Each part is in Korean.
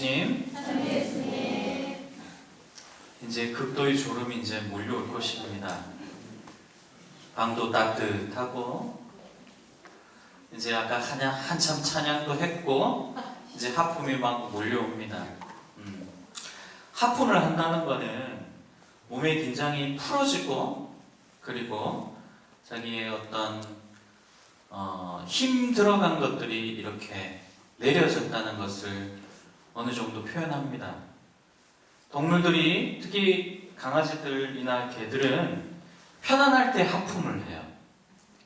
예수님. 이제 극도의 졸음이 이제 몰려올 것입니다. 방도 따뜻하고 이제 아까 한참 찬양도 했고 이제 하품이 막 몰려옵니다. 하품을 한다는 거는 몸의 긴장이 풀어지고 그리고 자기의 어떤 힘 들어간 것들이 이렇게 내려졌다는 것을 어느 정도 표현합니다. 동물들이 특히 강아지들이나 개들은 편안할 때 하품을 해요.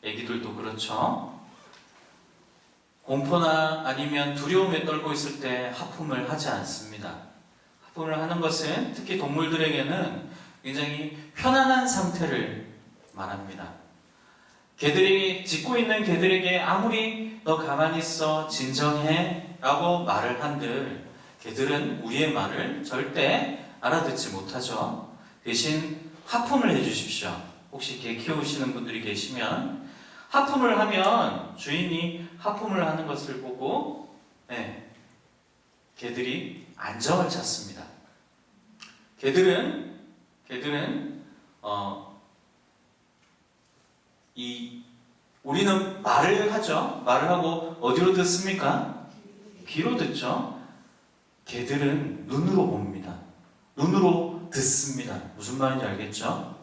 애기들도 그렇죠. 공포나 아니면 두려움에 떨고 있을 때 하품을 하지 않습니다. 하품을 하는 것은 특히 동물들에게는 굉장히 편안한 상태를 말합니다. 개들이 짖고 있는 개들에게 아무리 너 가만히 있어 진정해 라고 말을 한들 개들은 우리의 말을 절대 알아듣지 못하죠. 대신 하품을 해주십시오. 혹시 개 키우시는 분들이 계시면 하품을 하면 주인이 하품을 하는 것을 보고 개들이 안정을 찾습니다. 개들은 우리는 말을 하죠. 말을 하고 어디로 듣습니까? 귀로 듣죠. 개들은 눈으로 봅니다. 눈으로 듣습니다. 무슨 말인지 알겠죠?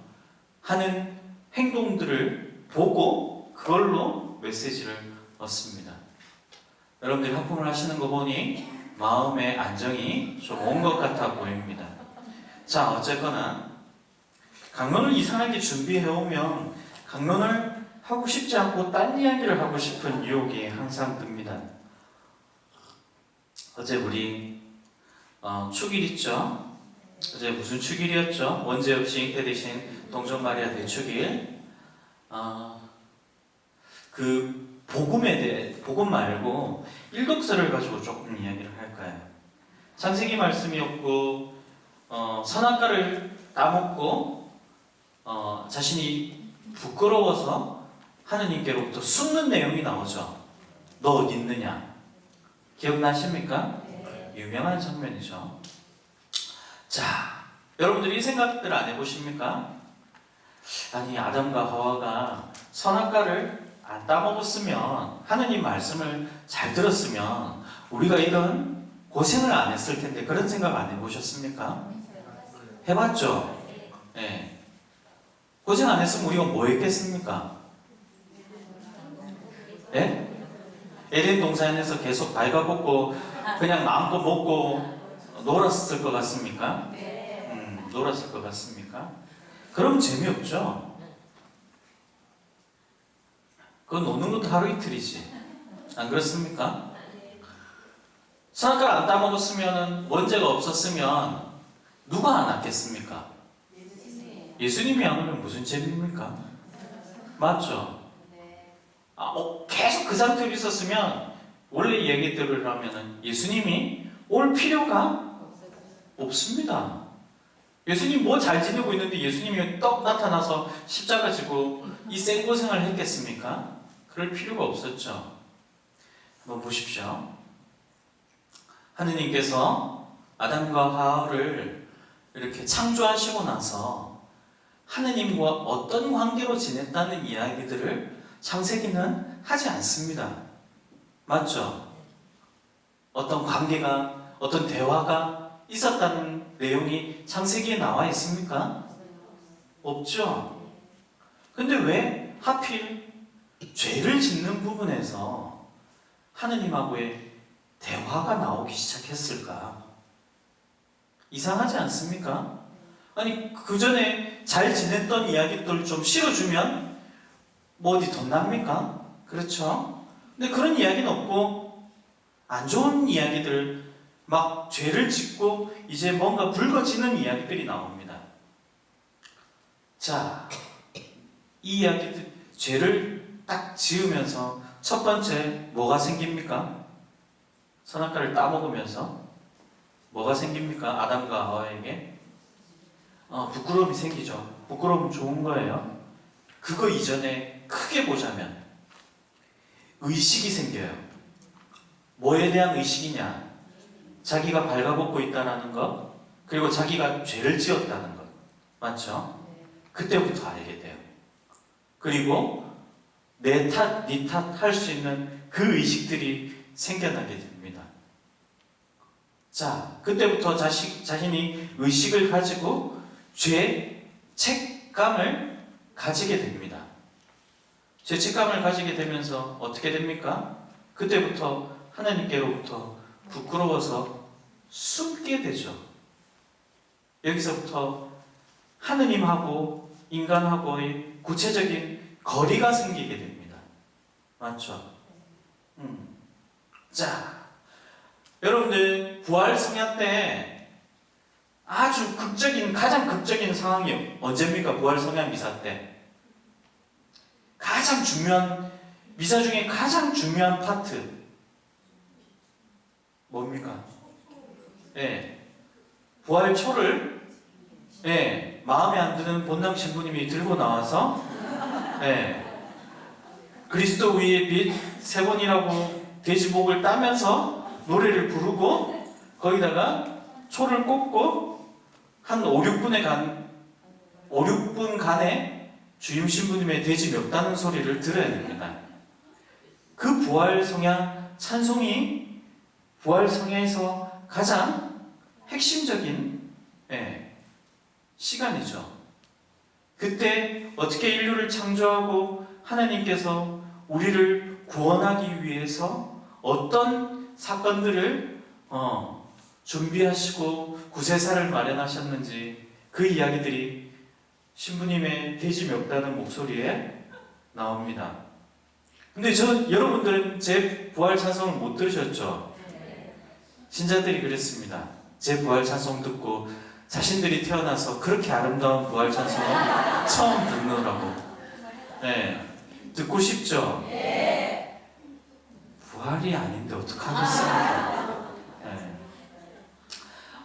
하는 행동들을 보고 그걸로 메시지를 얻습니다. 여러분들이 하품을 하시는 거 보니 마음의 안정이 좀 온 것 같아 보입니다. 자, 어쨌거나 강론을 이상하게 준비해오면 강론을 하고 싶지 않고 딴 이야기를 하고 싶은 유혹이 항상 듭니다. 어제 우리 축일 있죠? 어제 무슨 축일이었죠? 원죄 없이 잉태되신 동정마리아 대축일. 그 복음에 대해, 복음 말고 일독설을 가지고 조금 이야기를 할까요? 창세기 말씀이었고 선악과를 따먹고 자신이 부끄러워서 하느님께로부터 숨는 내용이 나오죠. 너 어디 있느냐? 기억나십니까? 유명한 장면이죠. 자, 여러분들이 이 생각들 안 해보십니까? 아니, 아담과 하와가 선악과를 안 따먹었으면, 하느님 말씀을 잘 들었으면 우리가 이런 고생을 안 했을 텐데 그런 생각 안 해보셨습니까? 해봤죠? 네. 고생 안 했으면 우리가 뭐 했겠습니까? 네? 에덴 동산에서 계속 발가벗고 그냥 마음껏 먹고 놀았을 것 같습니까? 놀았을 것 같습니까? 그럼 재미없죠? 그건 노는 것도 하루 이틀이지. 안 그렇습니까? 선악과를 안 따먹었으면, 원죄가 없었으면 누가 안 왔겠습니까? 예수님이 안 오면 무슨 재미입니까? 맞죠? 계속 그 상태로 있었으면 원래 이야기대로 하면 예수님이 올 필요가 없습니다. 예수님 뭐 잘 지내고 있는데 예수님이 떡 나타나서 십자가 지고 이 생고생을 했겠습니까? 그럴 필요가 없었죠. 한번 보십시오. 하느님께서 아담과 하와를 이렇게 창조하시고 나서 하느님과 어떤 관계로 지냈다는 이야기들을 창세기는 하지 않습니다. 맞죠? 어떤 관계가, 어떤 대화가 있었다는 내용이 창세기에 나와 있습니까? 없죠? 근데 왜 하필 죄를 짓는 부분에서 하느님하고의 대화가 나오기 시작했을까? 이상하지 않습니까? 아니, 그 전에 잘 지냈던 이야기들 좀 실어주면 뭐 어디 덧납니까? 그렇죠? 근데 그런 이야기는 없고 안 좋은 이야기들, 막 죄를 짓고 이제 뭔가 붉어지는 이야기들이 나옵니다. 자, 이 이야기들, 죄를 딱 지으면서 첫 번째 뭐가 생깁니까? 선악과를 따먹으면서 뭐가 생깁니까? 아담과 하와에게 부끄러움이 생기죠. 부끄러움은 좋은 거예요. 그거 이전에 크게 보자면 의식이 생겨요. 뭐에 대한 의식이냐? 자기가 발가벗고 있다는 것, 그리고 자기가 죄를 지었다는 것, 맞죠? 그때부터 알게 돼요. 그리고 내 탓, 네 탓 할 수 있는 그 의식들이 생겨나게 됩니다. 자, 그때부터 자신이 의식을 가지고 죄책감을 가지게 됩니다. 죄책감을 가지게 되면서 어떻게 됩니까? 그때부터 하나님께로부터 부끄러워서 숨게 되죠. 여기서부터 하느님하고 인간하고의 구체적인 거리가 생기게 됩니다. 맞죠? 자, 여러분들 부활 성야 때 아주 가장 극적인 상황이 언제입니까? 부활 성야 미사 때 가장 중요한, 미사 중에 가장 중요한 파트 뭡니까? 부활초를 마음에 안 드는 본당 신부님이 들고 나와서 그리스도 위의 빛 세 번이라고 돼지목을 따면서 노래를 부르고 거기다가 초를 꽂고 한 5, 6분간의 주임 신부님의 돼지 멱다는 소리를 들어야 됩니다. 그 부활 성야 찬송이 부활 성야에서 가장 핵심적인 시간이죠. 그때 어떻게 인류를 창조하고 하나님께서 우리를 구원하기 위해서 어떤 사건들을 준비하시고 구세사를 마련하셨는지 그 이야기들이 신부님의 돼지 멱다는 목소리에 나옵니다. 근데 여러분들은 제 부활 찬송을 못 들으셨죠? 신자들이 그랬습니다. 제 부활 찬송 듣고 자신들이 태어나서 그렇게 아름다운 부활 찬송을 처음 듣느라고 듣고 싶죠? 부활이 아닌데 어떡하겠습니까?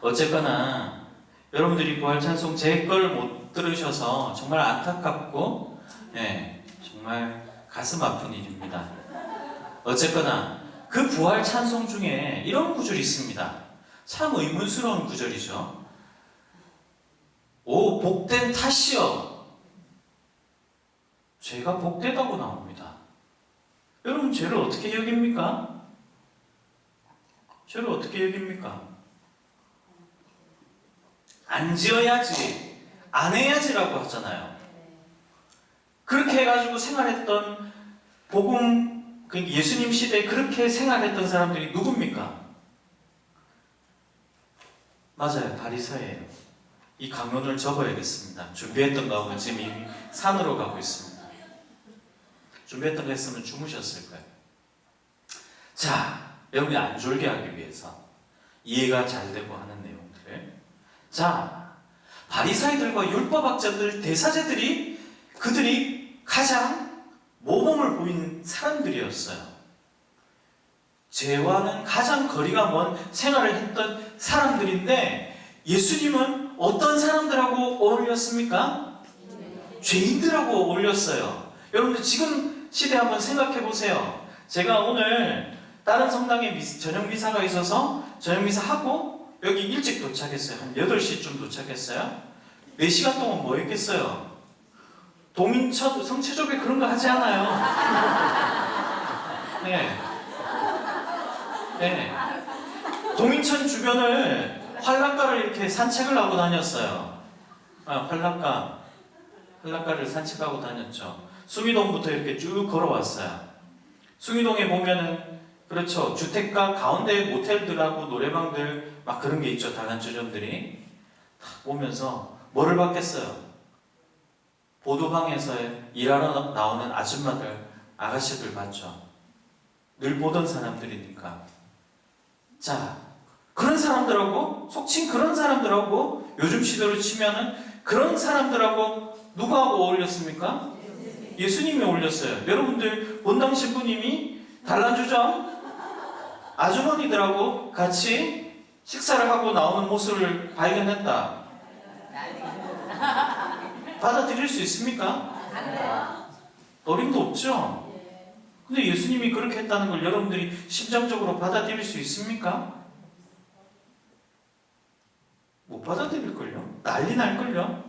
어쨌거나 여러분들이 부활 찬송 제 걸 못 들으셔서 정말 안타깝고 정말 가슴 아픈 일입니다. 어쨌거나 그 부활 찬송 중에 이런 구절이 있습니다. 참 의문스러운 구절이죠. 오 복된 탓이여, 죄가 복되다고 나옵니다. 여러분 죄를 어떻게 여깁니까? 죄를 어떻게 여깁니까? 안 지어야지, 안 해야지라고 하잖아요. 그렇게 해가지고 생활했던 복음, 예수님 시대에 그렇게 생활했던 사람들이 누굽니까? 맞아요, 바리새예요. 이 강론을 접어야겠습니다. 준비했던 거하고 지금 이미 산으로 가고 있습니다. 준비했던 거 했으면 주무셨을 거예요. 자, 여러분이 안 졸게 하기 위해서 이해가 잘 되고 하는 내용들. 자, 바리새인들과 율법학자들, 대사제들이 그들이 가장 모범을 보인 사람들이었어요. 죄와는 가장 거리가 먼 생활을 했던 사람들인데 예수님은 어떤 사람들하고 어울렸습니까? 죄인들하고 어울렸어요. 여러분들 지금 시대 한번 생각해 보세요. 제가 오늘 다른 성당에 저녁 미사가 있어서 저녁 미사 하고 여기 일찍 도착했어요. 한 8시쯤 도착했어요. 4시간 동안 뭐 했겠어요? 동인천, 성체조배 그런 거 하지 않아요. 동인천 주변을 활락가를 이렇게 산책을 하고 다녔어요. 활락가를 산책하고 다녔죠. 숭이동부터 이렇게 쭉 걸어왔어요. 숭이동에 보면은 그렇죠. 주택가 가운데 모텔들하고 노래방들 막 그런 게 있죠. 다단주점들이 딱 보면서 뭐를 봤겠어요? 보도방에서 일하러 나오는 아줌마들, 아가씨들 봤죠. 늘 보던 사람들이니까. 자, 그런 사람들하고 속칭 그런 사람들하고 요즘 시대로 치면은 그런 사람들하고 누구하고 어울렸습니까? 예수님이 어울렸어요. 여러분들 본당 신부님이 단란주점 아주머니들하고 같이 식사를 하고 나오는 모습을 발견했다. 받아들일 수 있습니까? 어림도 없죠? 근데 예수님이 그렇게 했다는 걸 여러분들이 심정적으로 받아들일 수 있습니까? 못 받아들일걸요? 난리 날걸요?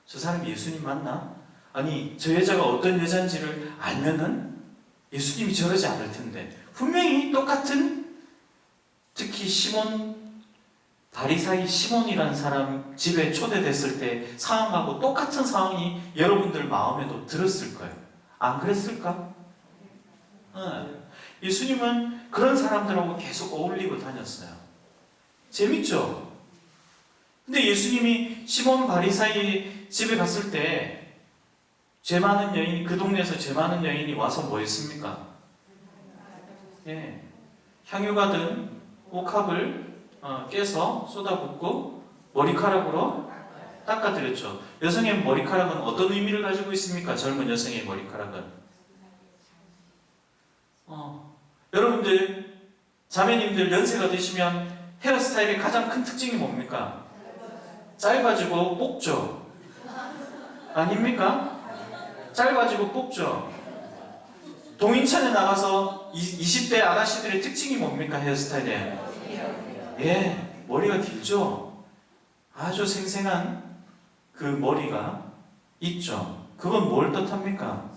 저 사람 예수님 맞나? 아니 저 여자가 어떤 여잔지를 알면은 예수님이 저러지 않을 텐데 분명히 똑같은 특히 시몬 바리사이 시몬이라는 사람 집에 초대됐을 때 상황하고 똑같은 상황이 여러분들 마음에도 들었을 거예요. 안 그랬을까? 예수님은 그런 사람들하고 계속 어울리고 다녔어요. 재밌죠? 근데 예수님이 시몬 바리사이 집에 갔을 때 죄 많은 여인, 그 동네에서 죄 많은 여인이 와서 뭐 했습니까? 예, 향유가 든 옥합을 깨서 쏟아붓고 머리카락으로 닦아드렸죠. 여성의 머리카락은 어떤 의미를 가지고 있습니까? 젊은 여성의 머리카락은 여러분들 자매님들 연세가 드시면 헤어스타일의 가장 큰 특징이 뭡니까? 짧아지고 뽑죠. 아닙니까? 짧아지고 뽑죠. 동인천에 나가서 20대 아가씨들의 특징이 뭡니까? 헤어스타일에 예, 머리가 길죠. 아주 생생한 그 머리가 있죠. 그건 뭘 뜻합니까?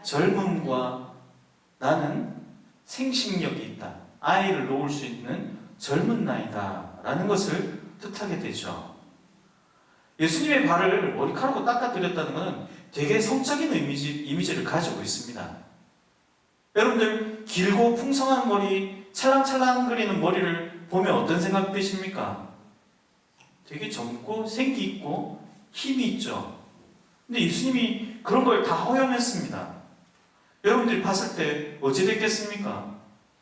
젊음과 나는 생식력이 있다. 아이를 놓을 수 있는 젊은 나이다 라는 것을 뜻하게 되죠. 예수님의 발을 머리카락으로 닦아드렸다는 것은 되게 성적인 이미지를 가지고 있습니다. 여러분들 길고 풍성한 머리, 찰랑찰랑거리는 머리를 보면 어떤 생각 드십니까? 되게 젊고 생기 있고 힘이 있죠. 근데 예수님이 그런 걸 다 허용했습니다. 여러분들이 봤을 때 어찌 됐겠습니까?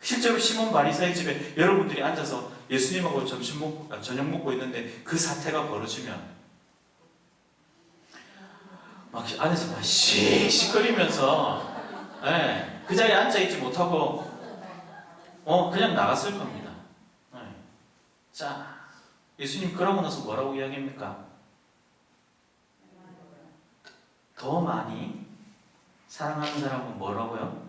실제로 시몬 바리사의 집에 여러분들이 앉아서 예수님하고 저녁 먹고 있는데 그 사태가 벌어지면 막 안에서 막 씩씩거리면서 그 자리에 앉아있지 못하고 그냥 나갔을 겁니다. 자, 예수님 그러고 나서 뭐라고 이야기합니까? 더 많이 사랑하는 사람은 뭐라고요?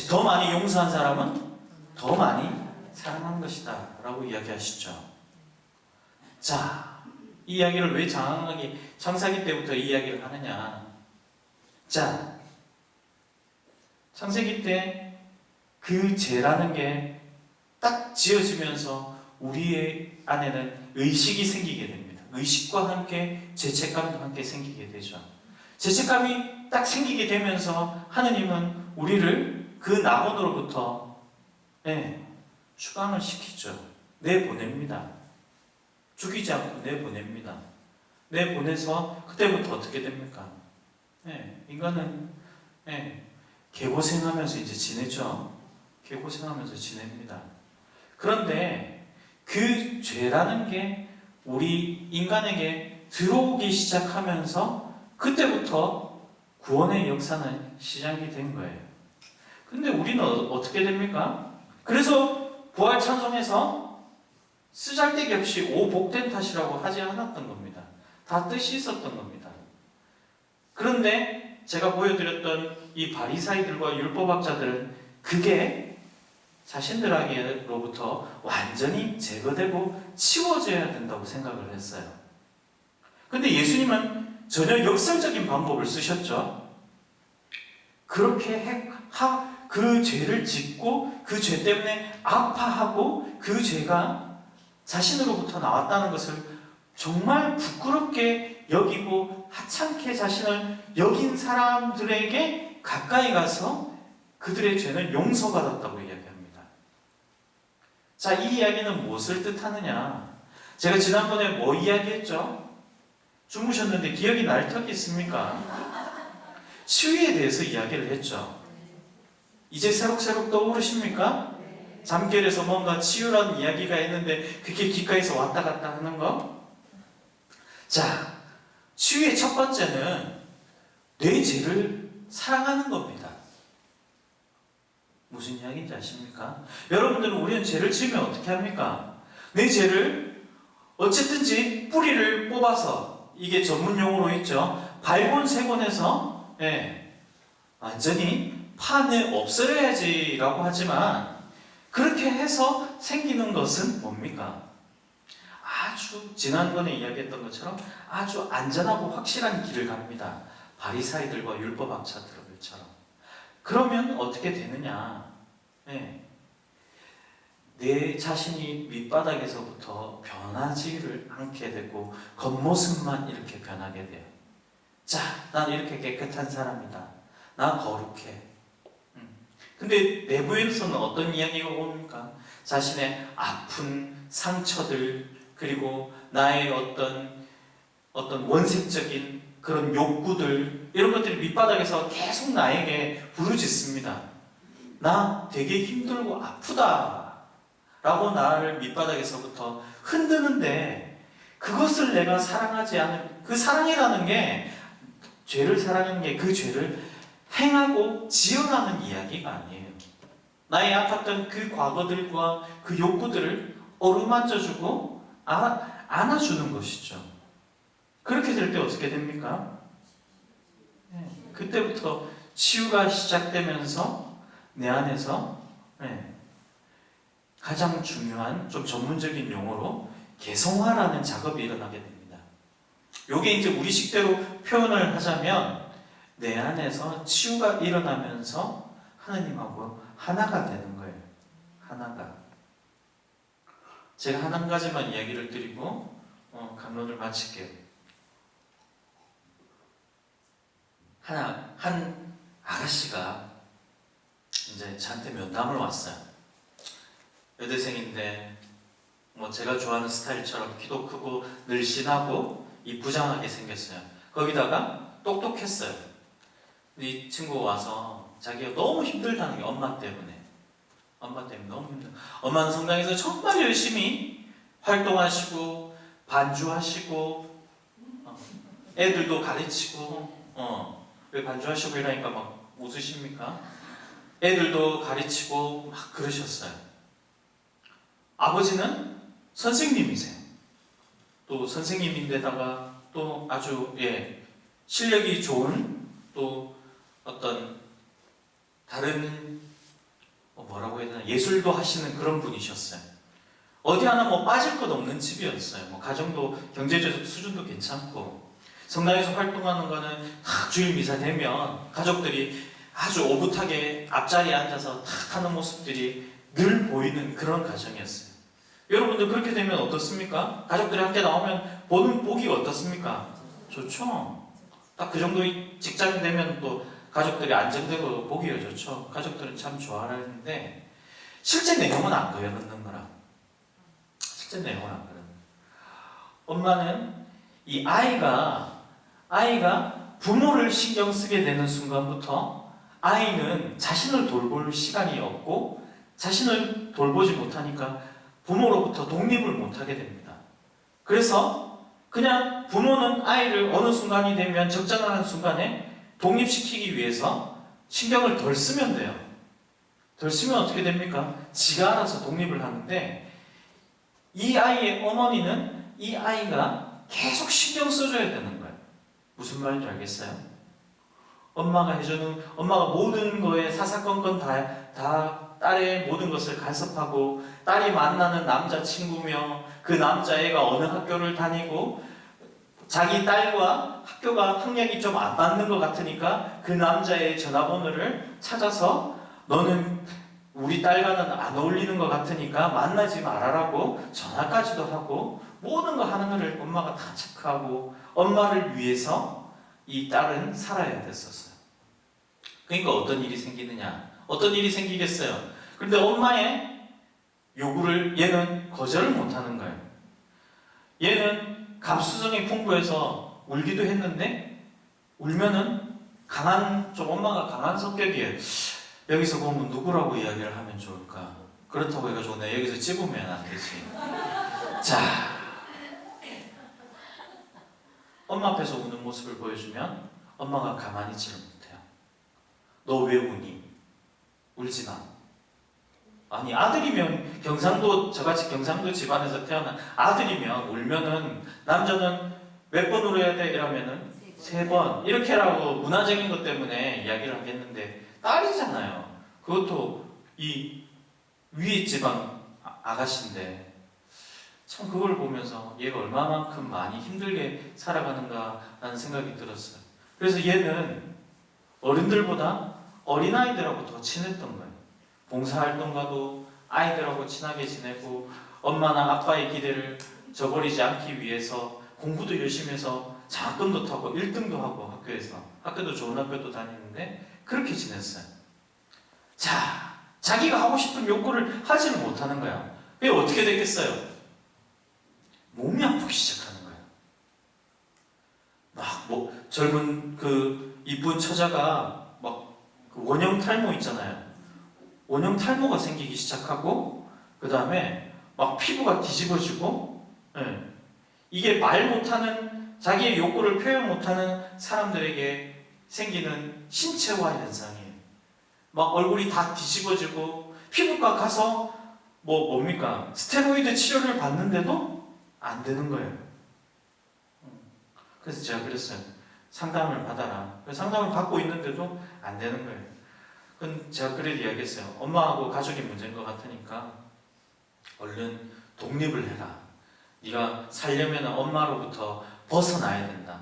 더 많이 용서한 사람은 더 많이 사랑한 것이다 라고 이야기하시죠. 자, 이 이야기를 왜 장황하게 창세기 때부터 이 이야기를 하느냐. 자, 창세기 때 그 죄라는 게 딱 지어지면서 우리의 안에는 의식이 생기게 됩니다. 의식과 함께 죄책감도 함께 생기게 되죠. 죄책감이 딱 생기게 되면서 하느님은 우리를 그 낙원으로부터 추방을 시키죠. 내보냅니다. 죽이지 않고 내보냅니다. 내보내서 그때부터 어떻게 됩니까? 인간은 개고생하면서 이제 지내죠. 개고생하면서 지냅니다. 그런데 그 죄라는 게 우리 인간에게 들어오기 시작하면서 그때부터 구원의 역사는 시작이 된 거예요. 근데 우리는 어떻게 됩니까? 그래서 부활 찬송에서 쓰잘데기 없이 오복된 탓이라고 하지 않았던 겁니다. 다 뜻이 있었던 겁니다. 그런데 제가 보여드렸던 이 바리사이들과 율법학자들은 그게 자신들에게로부터 완전히 제거되고 치워져야 된다고 생각을 했어요. 근데 예수님은 전혀 역설적인 방법을 쓰셨죠. 그렇게 그 죄를 짓고 그 죄 때문에 아파하고 그 죄가 자신으로부터 나왔다는 것을 정말 부끄럽게 여기고 하찮게 자신을 여긴 사람들에게 가까이 가서 그들의 죄는 용서받았다고 이야기합니다. 자, 이 이야기는 무엇을 뜻하느냐? 제가 지난번에 뭐 이야기했죠? 주무셨는데 기억이 날 턱이 있습니까? 치유에 대해서 이야기를 했죠. 이제 새록새록 떠오르십니까? 잠결에서 뭔가 치유라는 이야기가 있는데 그게 귓가에서 왔다 갔다 하는 거? 자, 치유의 첫 번째는 내 죄를 사랑하는 겁니다. 무슨 이야기인지 아십니까? 여러분들은 우리는 죄를 지으면 어떻게 합니까? 내 죄를 어쨌든지 뿌리를 뽑아서, 이게 전문 용어로 있죠. 발곤세곤해서 완전히 파내 없애야지라고 하지만 그렇게 해서 생기는 것은 뭡니까? 아주 지난번에 이야기했던 것처럼 아주 안전하고 확실한 길을 갑니다. 바리사이들과 율법학자들처럼. 그러면 어떻게 되느냐? 네. 내 자신이 밑바닥에서부터 변하지를 않게 되고 겉모습만 이렇게 변하게 돼요. 자, 난 이렇게 깨끗한 사람이다. 난 거룩해. 근데 내부에서는 어떤 이야기가 옵니까? 자신의 아픈 상처들, 그리고 나의 어떤 원색적인 그런 욕구들, 이런 것들이 밑바닥에서 계속 나에게 부르짖습니다. 나 되게 힘들고 아프다 라고 나를 밑바닥에서부터 흔드는데, 그것을 내가 사랑하지 않은, 그 사랑이라는 게, 죄를 사랑하는 게 그 죄를 행하고 지어가는 이야기가 아니에요. 나의 아팠던 그 과거들과 그 욕구들을 어루만져주고 안아주는 것이죠. 그렇게 될 때 어떻게 됩니까? 그때부터 치유가 시작되면서 내 안에서 가장 중요한 좀 전문적인 용어로 개성화라는 작업이 일어나게 됩니다. 요게 이제 우리 식대로 표현을 하자면 내 안에서 치유가 일어나면서 하느님하고 하나가 되는 거예요. 하나가. 제가 한 가지만 이야기를 드리고 강론을 마칠게요. 한 아가씨가 이제 저한테 면담을 왔어요. 여대생인데 제가 좋아하는 스타일처럼 키도 크고 늘씬하고 이쁘장하게 생겼어요. 거기다가 똑똑했어요. 근데 이 친구가 와서 자기가 너무 힘들다는 게 엄마 때문에 너무 힘들어. 엄마는 성당에서 정말 열심히 활동하시고 반주하시고 애들도 가르치고 왜 반주하시고 이러니까 막 웃으십니까? 애들도 가르치고 막 그러셨어요. 아버지는 선생님이세요. 또 선생님인데다가 또 아주 실력이 좋은 또 어떤 다른 뭐라고 해야 되나 예술도 하시는 그런 분이셨어요. 어디 하나 빠질 것 없는 집이었어요. 가정도 경제적 수준도 괜찮고 성당에서 활동하는 거는 다 주일 미사 되면 가족들이 아주 오붓하게 앞자리에 앉아서 탁 하는 모습들이 늘 보이는 그런 가정이었어요. 여러분들 그렇게 되면 어떻습니까? 가족들이 함께 나오면 보기 어떻습니까? 좋죠. 딱 그 정도의 직장이 되면 또 가족들이 안정되고 보기가 좋죠. 가족들은 참 좋아하는데 실제 내용은 안 그래요. 넣는 거라. 실제 내용은 안 그래요. 엄마는 이 아이가 부모를 신경 쓰게 되는 순간부터 아이는 자신을 돌볼 시간이 없고 자신을 돌보지 못하니까 부모로부터 독립을 못하게 됩니다. 그래서 그냥 부모는 아이를 어느 순간이 되면 적절한 순간에 독립시키기 위해서 신경을 덜 쓰면 돼요. 덜 쓰면 어떻게 됩니까? 지가 알아서 독립을 하는데 이 아이의 어머니는 이 아이가 계속 신경 써줘야 되는 거예요. 무슨 말인지 알겠어요? 엄마가 모든 거에 사사건건 다 딸의 모든 것을 간섭하고 딸이 만나는 남자친구며 그 남자애가 어느 학교를 다니고 자기 딸과 학력이 좀 안 맞는 것 같으니까 그 남자의 전화번호를 찾아서 너는 우리 딸과는 안 어울리는 것 같으니까 만나지 말아라고 전화까지도 하고 모든 거 하는 거를 엄마가 다 체크하고 엄마를 위해서 이 딸은 살아야 됐었어요. 그러니까 어떤 일이 생기느냐? 어떤 일이 생기겠어요? 그런데 엄마의 요구를 얘는 거절을 못하는 거예요. 얘는 감수성이 풍부해서 울기도 했는데 울면은 엄마가 강한 성격이에요. 여기서 보면 누구라고 이야기를 하면 좋을까? 그렇다고 해가지고 내가 여기서 찝으면 안 되지. 자, 엄마 앞에서 우는 모습을 보여주면 엄마가 가만히 있지를 못해요. 너 왜 우니? 울지 마. 아니 아들이면 저같이 경상도 집안에서 태어난 아들이면 울면은 남자는 몇 번 울어야 돼? 이러면은 3번 이렇게라고 문화적인 것 때문에 이야기를 하겠는데 딸이잖아요. 그것도 이 위에 집안 아가씨인데 참 그걸 보면서 얘가 얼마만큼 많이 힘들게 살아가는가라는 생각이 들었어요. 그래서 얘는 어른들보다 어린아이들하고 더 친했던 거예요. 봉사활동가도 아이들하고 친하게 지내고 엄마나 아빠의 기대를 저버리지 않기 위해서 공부도 열심히 해서 장학금도 타고 1등도 하고 학교도 좋은 학교도 다니는데 그렇게 지냈어요. 자, 자기가 하고 싶은 욕구를 하지는 못하는 거야. 그게 어떻게 됐겠어요? 몸이 아프기 시작하는 거야. 젊은 이쁜 처자가 그 원형 탈모 있잖아요. 원형 탈모가 생기기 시작하고 그 다음에 막 피부가 뒤집어지고 이게 말 못하는 자기의 욕구를 표현 못하는 사람들에게 생기는 신체화 현상이에요. 막 얼굴이 다 뒤집어지고 피부과 가서 뭡니까? 스테로이드 치료를 받는데도 안 되는 거예요. 그래서 제가 그랬어요. 상담을 받아라. 상담을 받고 있는데도 안 되는 거예요. 그건 제가 그래도 이야기했어요. 엄마하고 가족이 문제인 것 같으니까 얼른 독립을 해라. 네가 살려면 엄마로부터 벗어나야 된다.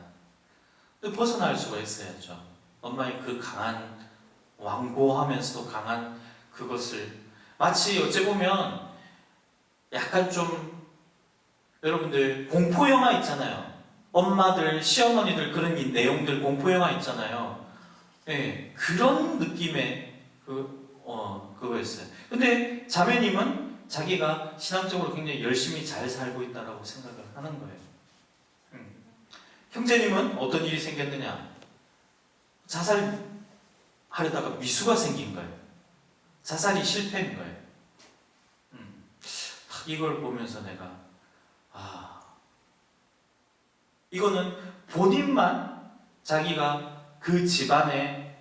근데 벗어날 수가 있어야죠. 엄마의 그 강한 완고하면서도 강한 그것을 마치 어찌 보면 약간 좀 여러분들 공포영화 있잖아요. 엄마들, 시어머니들 그런 내용들 공포영화 있잖아요. 네, 그런 느낌의 그거였어요. 근데 자매님은 자기가 신앙적으로 굉장히 열심히 잘 살고 있다라고 생각을 하는 거예요. 형제님은 어떤 일이 생겼느냐? 자살하려다가 미수가 생긴 거예요. 자살이 실패인 거예요. 이걸 보면서 내가 이거는 본인만 자기가 그 집안의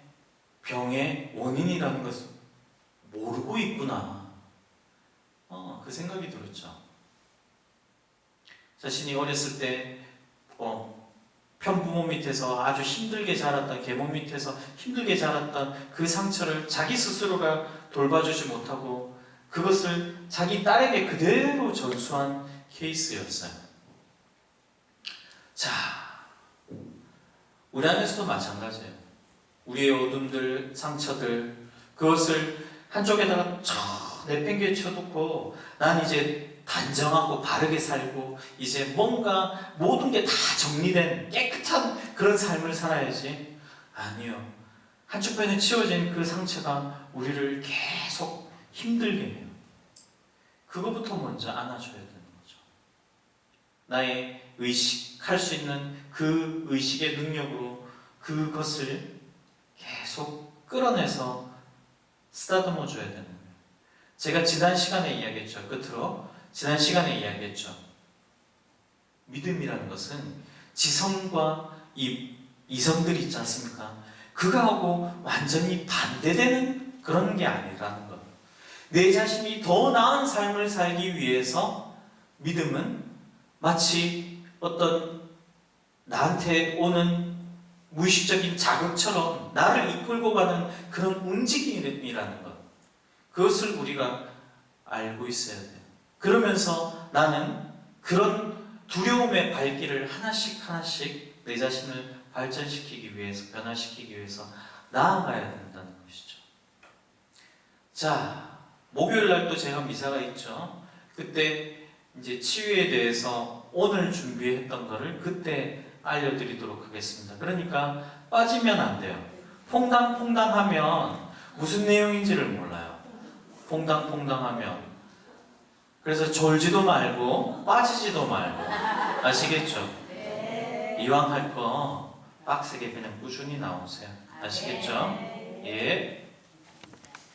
병의 원인이라는 것을 모르고 있구나. 그 생각이 들었죠. 자신이 어렸을 때 편부모 밑에서 아주 힘들게 자랐던, 계모 밑에서 힘들게 자랐던 그 상처를 자기 스스로가 돌봐주지 못하고 그것을 자기 딸에게 그대로 전수한 케이스였어요. 자, 우리 안에서도 마찬가지예요. 우리의 어둠들, 상처들, 그것을 한쪽에다가 내팽개쳐놓고 난 이제 단정하고 바르게 살고 이제 뭔가 모든 게 다 정리된 깨끗한 그런 삶을 살아야지. 아니요. 한쪽편에 치워진 그 상처가 우리를 계속 힘들게 해요. 그거부터 먼저 안아줘야 되는 거죠. 나의 의식할 수 있는 그 의식의 능력으로 그것을 계속 끌어내서 쓰다듬어 줘야 되는 거예요. 제가 지난 시간에 이야기했죠. 끝으로 지난 시간에 이야기했죠. 믿음이라는 것은 지성과 이성들이 있지 않습니까? 그거하고 완전히 반대되는 그런 게 아니라는 것. 내 자신이 더 나은 삶을 살기 위해서 믿음은 마치 어떤 나한테 오는 무의식적인 자극처럼 나를 이끌고 가는 그런 움직임이라는 것. 그것을 우리가 알고 있어야 돼요. 그러면서 나는 그런 두려움의 발길을 하나씩 내 자신을 발전시키기 위해서, 변화시키기 위해서 나아가야 된다는 것이죠. 자, 목요일 날도 제가 미사가 있죠. 그때 이제 치유에 대해서 오늘 준비했던 거를 그때 알려드리도록 하겠습니다. 그러니까 빠지면 안 돼요. 퐁당퐁당하면 무슨 내용인지를 몰라요. 퐁당퐁당하면. 그래서 졸지도 말고 빠지지도 말고. 아시겠죠? 이왕 할 거 빡세게 그냥 꾸준히 나오세요. 아시겠죠? 예.